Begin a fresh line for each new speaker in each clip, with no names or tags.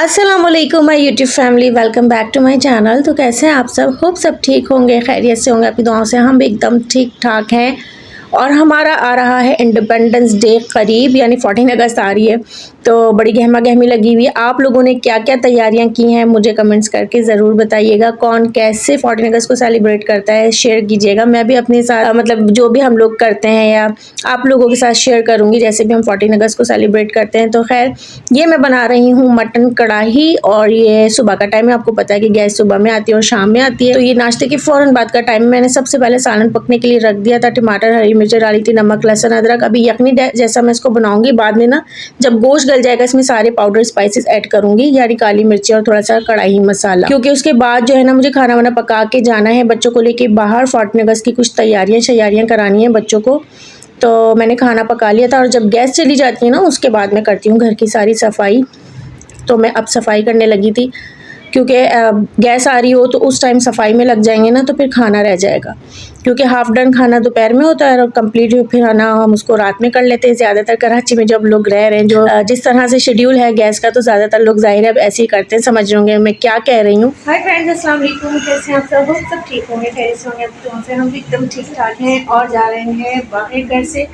अस्सलामुअलैकुम my YouTube family, welcome back to my channel. तो कैसे हैं आप सब? होप सब ठीक होंगे, खैरियत से होंगे। आपकी दुआओं से हम भी एकदम ठीक ठाक हैं। और हमारा आ रहा है इंडिपेंडेंस डे करीब, यानी 14 अगस्त आ रही है, तो बड़ी गहमा गहमी लगी हुई है। आप लोगों ने क्या क्या तैयारियां की हैं मुझे कमेंट्स करके ज़रूर बताइएगा। कौन कैसे 14 अगस्त को सेलिब्रेट करता है शेयर कीजिएगा। मैं भी अपने साथ मतलब जो भी हम लोग करते हैं या आप लोगों के साथ शेयर करूँगी, जैसे भी हम 14 अगस्त को सेलिब्रेट करते हैं। तो खैर ये मैं बना रही हूँ मटन कढ़ाई, और ये सुबह का टाइम है। आपको पता है कि गैस सुबह में आती है और शाम में आती है, तो ये नाश्ते के फ़ौरन बाद का टाइम। मैंने सबसे पहले सालन पकने के लिए रख दिया था, टमाटर हरी मिर्च डाली थी, नमक लहसुन अदरक। अभी यखनी जैसा मैं इसको बनाऊंगी, बाद में ना जब गोश्त गल जाएगा इसमें सारे पाउडर स्पाइसेस ऐड करूंगी, यानी काली मिर्ची और थोड़ा सा कढ़ाई मसाला, क्योंकि उसके बाद जो है ना मुझे खाना वाना पका के जाना है बच्चों को लेके बाहर। 14 अगस्त की कुछ तैयारियां करानी है बच्चों को, तो मैंने खाना पका लिया था। और जब गैस चली जाती है ना उसके बाद मैं करती हूँ घर की सारी सफाई। तो मैं अब सफाई करने लगी थी, क्योंकि गैस आ रही हो तो उस टाइम सफाई में लग जाएंगे ना तो फिर खाना रह जाएगा, क्योंकि हाफ डन खाना दोपहर में होता है और कंप्लीट फिर खाना हम उसको रात में कर लेते हैं। ज़्यादातर कराची में जब लोग रह रहे हैं, जो जिस तरह से शेड्यूल है गैस का, तो ज़्यादातर लोग जाहिर है अब ऐसे ही करते हैं। समझ रहे होंगे मैं क्या कह रही हूँ। हाय फ्रेंड्स, अस्सलाम वालेकुम। कैसे हैं आप सब ठीक होंगे, खैरियत से होंगे। तो से हम भी एकदम ठीक ठाक हैं और जा रहे हैं बाहर घर से।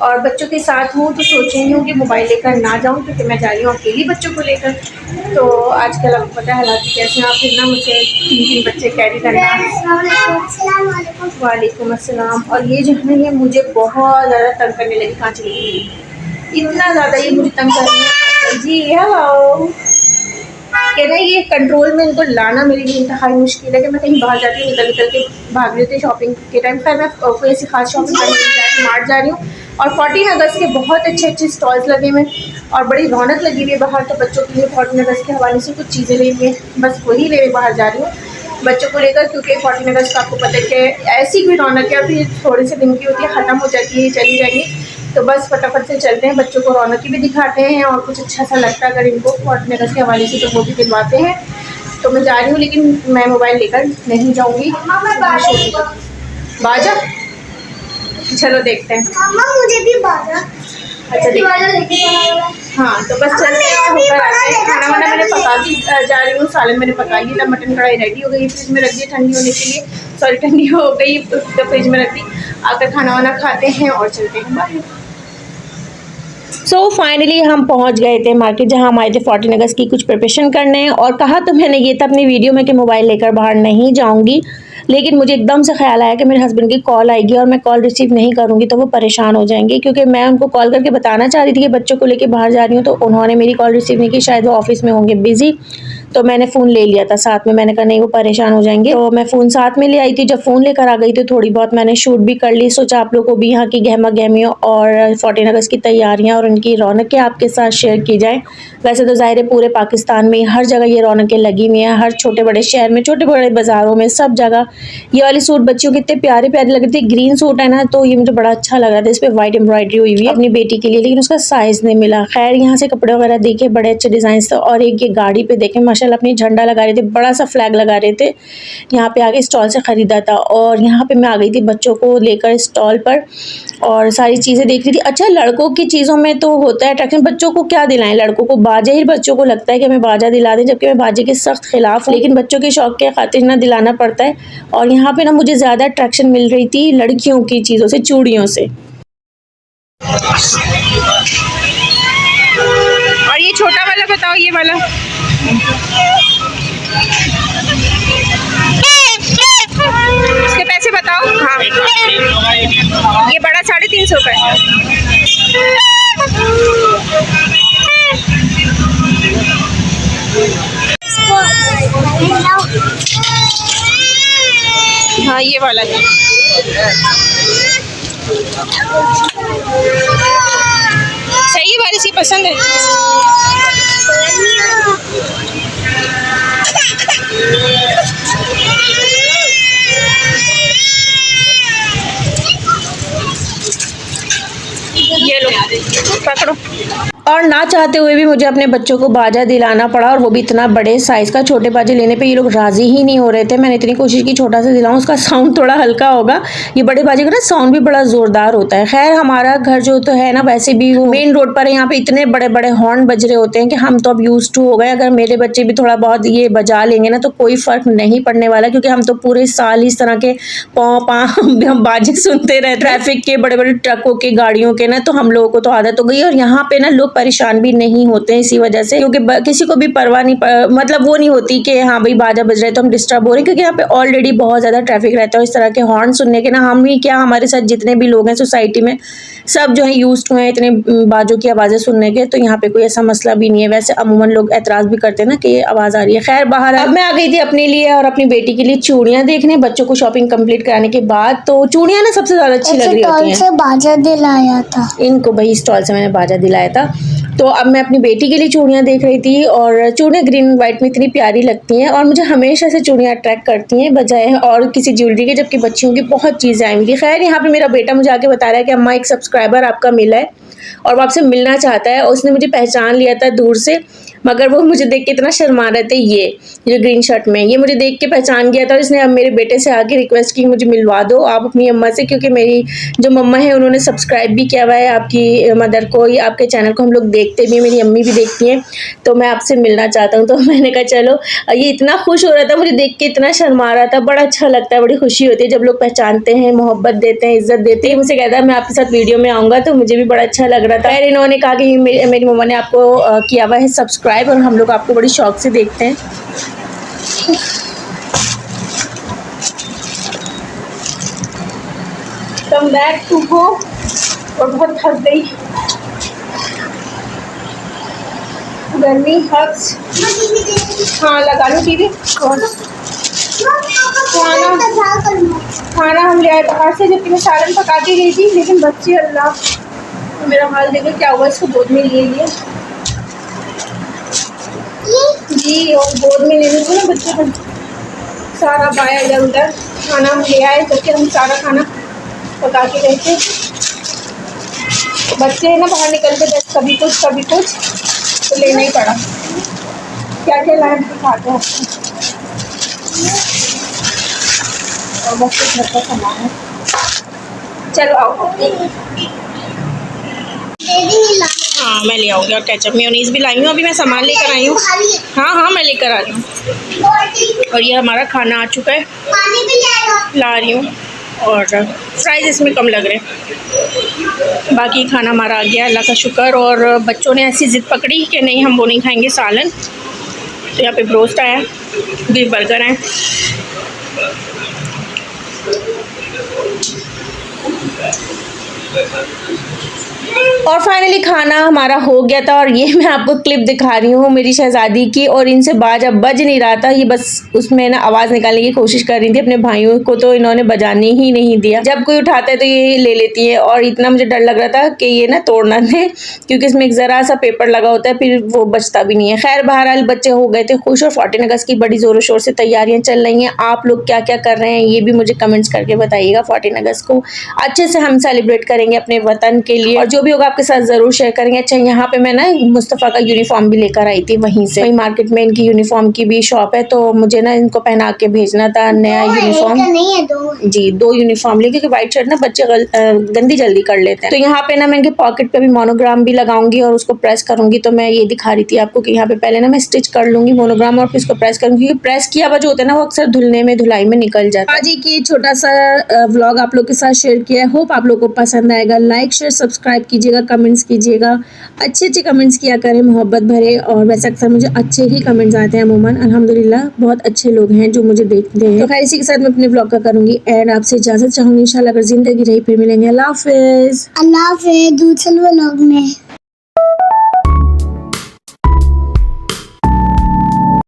और बच्चों के साथ हूँ तो सोच रही हूँ कि मोबाइल लेकर ना जाऊँ, क्योंकि मैं जा रही हूँ अकेली बच्चों को लेकर। तो आजकल आपको पता है हालात कैसे हैं, फिर ना मुझे 3 बच्चे कैरी करना। वालेकुम अस्सलाम। और ये जो है ये मुझे बहुत ज़्यादा तंग करने लगी। कहाँ चली गई? इतना ज़्यादा ये मुझे तंग कर रही है जी। हेलो, कि ना ये कंट्रोल में इनको लाना मेरे लिए इंतहाई मुश्किल है। कि मैं कहीं बाहर जाती हूँ, निकल निकल के भाग रही थी शॉपिंग के टाइम। खैर मैं कोई ऐसी खास शॉपिंग करने नहीं जा रही, मार्ट जा रही हूँ। और 14 अगस्त के बहुत अच्छे अच्छे स्टॉल्स लगे हुए और बड़ी रौनक लगी हुई है बाहर। तो बच्चों के लिए 14 अगस्त के हवाले से कुछ चीज़ें ले लिए, बस वही ले बाहर जा रही हूँ बच्चों को लेकर, क्योंकि 14 अगस्त का आपको पता है कि ऐसी कोई रौनक है, अभी थोड़े से दिन की होती है, ख़त्म हो जाती है, चली जाएंगी। तो बस फटाफट से चलते हैं, बच्चों को रौनक भी दिखाते हैं और कुछ अच्छा सा लगता है अगर इनको 14 अगस्त के हवाले से, तो वो भी दिलवाते हैं। तो मैं जा रही हूँ, लेकिन मैं मोबाइल लेकर नहीं जाऊँगी। बाजा, चलो देखते हैं।
मुझे भी बाजा।
अच्छा हाँ, तो बस चलते हैं और होकर आते हैं। खाना वाना मैंने पका के जा रही हूँ, सालन मैंने पका लिया था, मटन कढ़ाई रेडी हो गई, फ्रिज में रख दी ठंडी होने के लिए। सॉरी, ठंडी हो गई तो फ्रिज में रख दी। आकर खाना वाना खाते हैं और चलते हैं बाहर। सो फाइनली हम पहुंच गए थे मार्केट, जहां हम आए थे 14 अगस्त की कुछ प्रिपरेशन करने। और कहा तो मैंने ये था अपनी वीडियो में कि मोबाइल लेकर बाहर नहीं जाऊंगी, लेकिन मुझे एकदम से ख्याल आया कि मेरे हस्बैंड की कॉल आएगी और मैं कॉल रिसीव नहीं करूंगी तो वो परेशान हो जाएंगे, क्योंकि मैं उनको कॉल करके बताना चाह रही थी कि बच्चों को लेकर बाहर जा रही हूँ। तो उन्होंने मेरी कॉल रिसीव नहीं की, शायद वो ऑफिस में होंगे बिजी। तो मैंने फ़ोन ले लिया था साथ में, मैंने कहा नहीं वो परेशान हो जाएंगे, तो मैं फ़ोन साथ में ले आई थी। जब फ़ोन लेकर आ गई तो थोड़ी बहुत मैंने शूट भी कर ली। सोचा आप लोगों को भी यहाँ की गहमा गहमियों और 14 अगस्त की तैयारियाँ और उनकी रौनकें आपके साथ शेयर की जाएँ। वैसे तो ज़ाहिर है पूरे पाकिस्तान में हर जगह ये रौनकें लगी हुई हैं, हर छोटे बड़े शहर में, छोटे बड़े बाज़ारों में, सब जगह। ये वाली सूट बच्चियों के इतने प्यारे प्यारे लग रहे थे। ग्रीन सूट है ना, तो ये मुझे बड़ा अच्छा लग रहा था। इस पर वाइट एम्ब्रॉयडरी हुई हुई है अपनी बेटी के लिए, लेकिन उसका साइज़ नहीं मिला। खैर यहाँ से कपड़े वगैरह देखे, बड़े अच्छे डिज़ाइन थे। और एक ये गाड़ी पे देखे माशाल्लाह अपनी झंडा लगा रहे थे, बड़ा सा फ्लैग लगा रहे थे। यहाँ पे आगे स्टॉल से ख़रीदा था और यहाँ पे मैं आ गई थी बच्चों को लेकर स्टॉल पर और सारी चीज़ें देख रही थी। अच्छा, लड़कों की चीज़ों में तो होता है अट्रैक्शन, बच्चों को क्या दिलाएं? लड़कों को बाजा ही बच्चों को लगता है कि हमें बाजा दिला दें, जबकि मैं बाजे के सख्त खिलाफ हूँ, लेकिन बच्चों के शौक के खातिर ना दिलाना पड़ता है। और यहाँ पे ना मुझे ज़्यादा अट्रैक्शन मिल रही थी लड़कियों की चीज़ों से, चूड़ियों से। और ये छोटा वाला बताओ, ये वाला इसके पैसे बताओ। हाँ, ये बड़ा 350 का है। हाँ, ये वाला था। सही वाली सी पसंद है। ये लो, पकड़ो। और ना चाहते हुए भी मुझे अपने बच्चों को बाजा दिलाना पड़ा, और वो भी इतना बड़े साइज़ का। छोटे बाजे लेने पे ये लोग राज़ी ही नहीं हो रहे थे। मैंने इतनी कोशिश की छोटा सा दिलाऊं, उसका साउंड थोड़ा हल्का होगा। ये बड़े बाजे का ना साउंड भी बड़ा ज़ोरदार होता है। खैर हमारा घर जो तो है ना, वैसे भी वो मेन रोड पर है, यहाँ पे इतने बड़े बड़े हॉर्न बज रहे होते हैं कि हम तो अब यूज टू हो गए। अगर मेरे बच्चे भी थोड़ा बहुत ये बजा लेंगे ना तो कोई फ़र्क नहीं पड़ने वाला, क्योंकि हम तो पूरे साल इस तरह के पौ पा हम बाजे सुनते रहे ट्रैफिक के, बड़े बड़े ट्रकों के, गाड़ियों के ना, तो हम लोगों को तो आदत हो गई। और यहाँ पे ना लोग परेशान भी नहीं होते हैं इसी वजह से, क्योंकि किसी को भी परवाह नहीं, मतलब वो नहीं होती कि हाँ भाई बाजा बज रहा है तो हम डिस्टर्ब हो रहे हैं, क्योंकि यहाँ पे ऑलरेडी बहुत ज़्यादा ट्रैफिक रहता है। इस तरह के हॉर्न सुनने के ना, हम ही क्या, हमारे साथ जितने भी लोग हैं सोसाइटी में सब जो है यूज्ड हुए हैं इतने बाजों की आवाज़ें सुनने के, तो यहाँ पे कोई ऐसा मसला भी नहीं है। वैसे अमूमन लोग एतराज़ भी करते हैं ना कि ये आवाज़ आ रही है। खैर बाहर अब मैं आ गई थी अपने लिए और अपनी बेटी के लिए चूड़ियाँ देखने, बच्चों को शॉपिंग कंप्लीट कराने के बाद। तो चूड़ियाँ ना सबसे ज़्यादा अच्छी लग रही होती हैं।
से बाजा दिलाया था
इनको भाई स्टॉल से मैंने बाजा दिलाया था। तो अब मैं अपनी बेटी के लिए चूड़ियाँ देख रही थी, और चूड़ियाँ ग्रीन एंड वाइट में इतनी प्यारी लगती हैं, और मुझे हमेशा से चूड़ियाँ अट्रैक्ट करती हैं बजाय और किसी ज्वेलरी के, जबकि बच्चियों की बहुत चीज़ें आई हुई थी। खैर यहाँ पे मेरा बेटा मुझे आके बता रहा है कि अम्मा एक सब्सक्राइबर आपका मिला है और वो आपसे मिलना चाहता है। उसने मुझे पहचान लिया था दूर से, मगर वो मुझे देख के इतना शर्मा रहे थे। ये जो ग्रीन शर्ट में, ये मुझे देख के पहचान गया था, और इसने अब मेरे बेटे से आके रिक्वेस्ट की मुझे मिलवा दो आप अपनी अम्मा से, क्योंकि मेरी जो मम्मा है उन्होंने सब्सक्राइब भी किया हुआ है आपकी मदर को, ये आपके चैनल को हम लोग देखते भी, मेरी अम्मी भी देखती हैं, तो मैं आपसे मिलना चाहता हूँ। तो मैंने कहा चलो। ये इतना खुश हो रहा था, मुझे देख के इतना शर्मा रहा था। बड़ा अच्छा लगता है, बड़ी खुशी होती है जब लोग पहचानते हैं, मोहब्बत देते हैं, इज्जत देते हैं। मुझसे कहता है मैं आपके साथ वीडियो में आऊँगा, तो मुझे भी बड़ा अच्छा लग रहा था। फिर इन्होंने कहा कि मेरी मम्मा ने आपको किया हुआ है सब्सक्राइब, और हम लोग आपको बड़ी शौक से देखते हैं। कम बैक टू होम, और बहुत थक गई, गर्मी हक्स। हाँ लगा लो टीवी। खाना हम ले आए बाहर से, जबकि मैं सालन पका के गई थी, लेकिन बच्चे अल्लाह, मेरा हाल देखो क्या हुआ। इसको गोद में ले लिए जी, और गोद में लेने को ना बच्चे को सारा पाया इधर उधर। खाना हम ले आए, जबकि हम सारा खाना पका के गए थे। बच्चे ना बाहर निकल के बस कभी कुछ तो लेना ही पड़ा। क्या क्या लाए दिखाते हैं और बस कुछ घर का सामान है। चलो आओ। हाँ मैं ले आऊँगी, और केचप मेयोनीज भी लाई हूँ, अभी मैं सामान लेकर आई हूँ। हाँ मैं लेकर आ रही हूँ। और ये हमारा खाना आ चुका है, ला रही हूँ, और फ्राइज़ इसमें कम लग रहे हैं। बाकी खाना हमारा आ गया, अल्लाह का शुक्र। और बच्चों ने ऐसी ज़िद पकड़ी कि नहीं हम वो नहीं खाएंगे सालन, तो यहाँ पे ब्रोस्ट आया, बीफ बर्गर है। और फाइनली खाना हमारा हो गया था, और ये मैं आपको क्लिप दिखा रही हूँ मेरी शहज़ादी की, और इनसे बाजा बज नहीं रहा था। ये बस उसमें ना आवाज़ निकालने की कोशिश कर रही थी अपने भाइयों को, तो इन्होंने बजाने ही नहीं दिया। जब कोई उठाता है तो ये ले लेती है, और इतना मुझे डर लग रहा था कि ये ना तोड़ना दे, क्योंकि इसमें एक ज़रा सा पेपर लगा होता है, फिर वो बचता भी नहीं है। खैर बहरहाल बच्चे हो गए थे खुश, और 14 अगस्त की बड़ी ज़ोरों शोर से तैयारियाँ चल रही हैं। आप लोग क्या क्या कर रहे हैं ये भी मुझे कमेंट्स करके बताइएगा। 14 अगस्त को अच्छे से हम सेलिब्रेट करेंगे अपने वतन के लिए, और जो भी होगा आपके साथ ज़रूर शेयर करेंगे। अच्छा यहाँ पे मैं ना मुस्तफ़ा का यूनिफॉर्म भी लेकर आई थी वहीं से, वहीं मार्केट में इनकी यूनिफॉर्म की भी शॉप है, तो मुझे ना इनको पहना के भेजना था नया यूनिफॉर्म। नहीं है, दो जी 2 यूनिफॉर्म लिए, क्योंकि वाइट शर्ट ना बच्चे गंदी जल्दी कर लेते हैं। तो यहाँ पे ना मैं इनके पॉकेट पे भी मोनोग्राम भी लगाऊंगी और उसको प्रेस करूंगी। तो मैं ये दिखा रही थी आपको कि यहाँ पे पहले ना मैं स्टिच कर लूंगी मोनोग्राम, और फिर इसको प्रेस करूंगी, क्योंकि प्रेस किया हुआ जो होता है ना वो अक्सर धुलने में धुलाई में निकल जाता है। आज की छोटा सा व्लॉग आप लोग के साथ शेयर किया है, होप आप लोग को पसंद आएगा। लाइक शेयर सब्सक्राइब कीजिएगा, कमेंट्स कीजिएगा, अच्छे कमेंट्स किया करें, मोहब्बत भरे। और वैसे अक्सर मुझे अच्छे ही कमेंट्स आते हैं अमूमन, अल्हम्दुलिल्लाह बहुत अच्छे लोग हैं जो मुझे देखते हैं। तो खैर इसी के साथ मैं अपने व्लॉग का करूंगी एंड आपसे इजाजत चाहूंगी। इंशाल्लाह अगर जिंदगी रही फिर मिलेंगे। अल्लाह हाफिज।
दूसरे व्लॉग में।